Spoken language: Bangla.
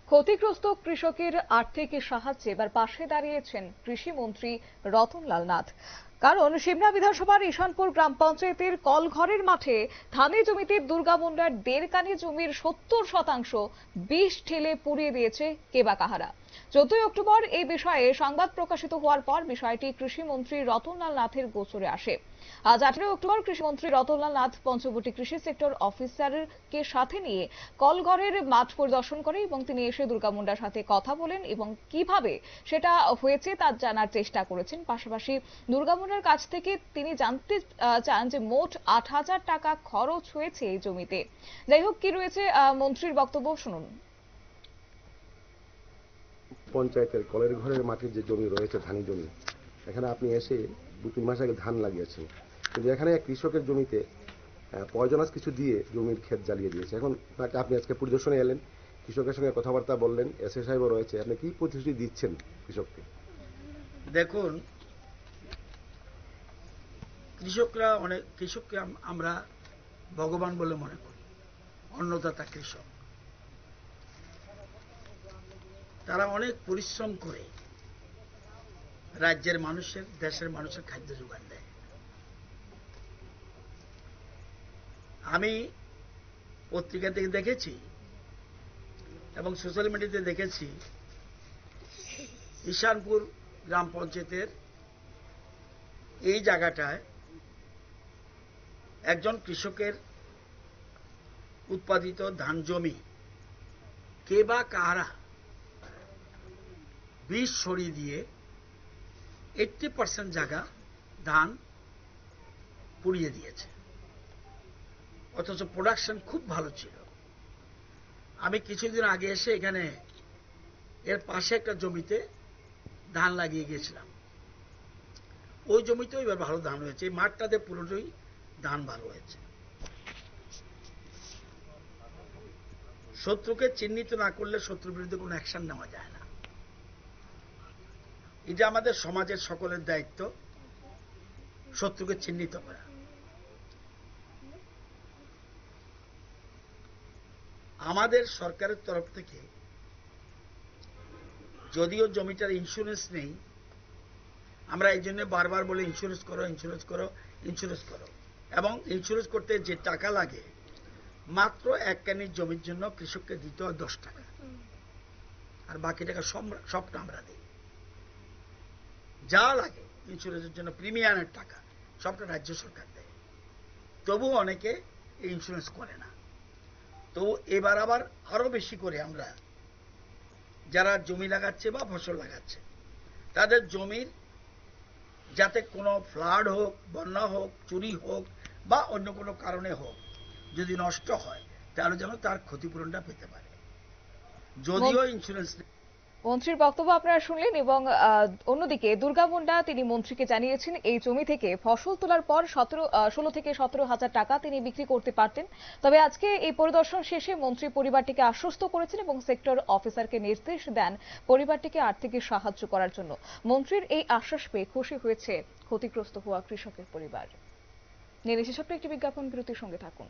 ক্ষতিগ্রস্ত কৃষকের আর্থিক সাহায্যে এবার পাশে দাঁড়িয়েছেন কৃষিমন্ত্রী রতনলাল নাথ। কারণ সিমনা বিধানসভার ঈশানপুর গ্রাম পঞ্চায়েতের কলঘরের মাঠে ধানের জমিতে দুর্গা মুন্ডার 1.5 কানি জমির 70% বিষ ঢেলে পুড়িয়ে দিয়েছে কেবা কাহারা। 14 অক্টোবর এই বিষয়ে সংবাদ প্রকাশিত হওয়ার পর বিষয়টি কৃষিমন্ত্রী রতনলাল নাথের গোচরে আসে। আজ 18 অক্টোবর কৃষিমন্ত্রী রতনলাল নাথ পঞ্চবটি কৃষি সেক্টর অফিসারকে সাথে নিয়ে কলঘরের মাঠ পরিদর্শন করে এবং তিনি এসে দুর্গা মুন্ডার সাথে কথা বলেন এবং কিভাবে সেটা হয়েছে তা জানার চেষ্টা করেছেন। পাশাপাশি দুর্গা মুন্ডার কাছ থেকে তিনি জানতে চান যে মোট 8,000 টাকা খরচ হয়েছে এই জমিতে। যাই হোক, কি রয়েছে মন্ত্রীর বক্তব্য শুনুন। পঞ্চায়েতের কলের ঘরের মাটির যে জমি রয়েছে ধানি জমি, এখানে আপনি এসে 2-3 মাস আগে ধান লাগিয়েছেন, কিন্তু এখানে এক কৃষকের জমিতে পয়জনাস কিছু দিয়ে জমির ক্ষেত জ্বালিয়ে দিয়েছে। এখন তাকে আপনি আজকে পরিদর্শনে এলেন, কৃষকের সঙ্গে কথাবার্তা বললেন, এসএ সাহেবও রয়েছে, আপনি কি প্রতিশ্রুতি দিচ্ছেন কৃষককে? দেখুন, কৃষককে আমরা ভগবান বলে মনে করি, অন্নদাতা কৃষক। তারা অনেক পরিশ্রম করে রাজ্যের মানুষের, দেশের মানুষের খাদ্য যোগান দেয়। আমি পত্রিকা থেকে দেখেছি এবং সোশ্যাল মিডিয়াতে দেখেছি, ঈশানপুর গ্রাম পঞ্চায়েতের এই জায়গাটায় একজন কৃষকের উৎপাদিত ধান জমি কেবা কাহারা বিষ ছড়িয়ে দিয়ে 80% জায়গা ধান পুড়িয়ে দিয়েছে, অথচ প্রোডাকশন খুব ভালো ছিল। আমি কিছুদিন আগে এসে এখানে এর পাশে একটা জমিতে ধান লাগিয়ে গিয়েছিলাম। ওই জমিতেও এবার ভালো ধান হয়েছে, এই মাঠটাতে পুরোটাই ধান ভালো হয়েছে। শত্রুকে চিহ্নিত না করলে শত্রুর বিরুদ্ধে কোনো অ্যাকশন নেওয়া যায় না। এটা আমাদের সমাজের সকলের দায়িত্ব, শত্রুকে চিহ্নিত করা। আমাদের সরকারের তরফ থেকে যদিও জমিটার ইন্স্যুরেন্স নেই, আমরা এই জন্য বারবার বলে ইন্স্যুরেন্স করো, ইন্স্যুরেন্স করো, ইন্স্যুরেন্স করো। এবং ইন্স্যুরেন্স করতে যে টাকা লাগে, মাত্র 1 কানির জমির জন্য কৃষককে দিতে হয় 10 টাকা, আর বাকি টাকা সবটা আমরা দিই। যা লাগে ইন্স্যুরেন্সের জন্য প্রিমিয়ামের টাকা সবটা রাজ্য সরকার দেয়। তবুও অনেকে এই ইন্স্যুরেন্স করে না। তো এবার আবার আরো বেশি করে আমরা যারা জমি লাগাচ্ছে বা ফসল লাগাচ্ছে, তাদের জমির যাতে কোনো ফ্লাড হোক, বন্যা হোক, চুরি হোক বা অন্য কোনো কারণে হোক, যদি নষ্ট হয় তাহলে যেন তার ক্ষতিপূরণটা পেতে পারে, যদিও ইন্স্যুরেন্স। মন্ত্রীর বক্তব্য আপনারা শুনলেন এবং অন্যদিকে দুর্গা মুন্ডা তিনি মন্ত্রীকে জানিয়েছেন এই জমি থেকে ফসল তোলার পর 16 থেকে 17,000 টাকা তিনি বিক্রি করতে পারতেন। তবে আজকে এই পরিদর্শন শেষে মন্ত্রী পরিবারটিকে আশ্বস্ত করেছেন এবং সেক্টর অফিসারকে নির্দেশ দেন পরিবারটিকে আর্থিক সাহায্য করার জন্য। মন্ত্রীর এই আশ্বাস পেয়ে খুশি হয়েছে ক্ষতিগ্রস্ত হওয়া কৃষকের পরিবার। নিয়ে ছোট্ট একটি বিজ্ঞাপন বিরতির সঙ্গে থাকুন।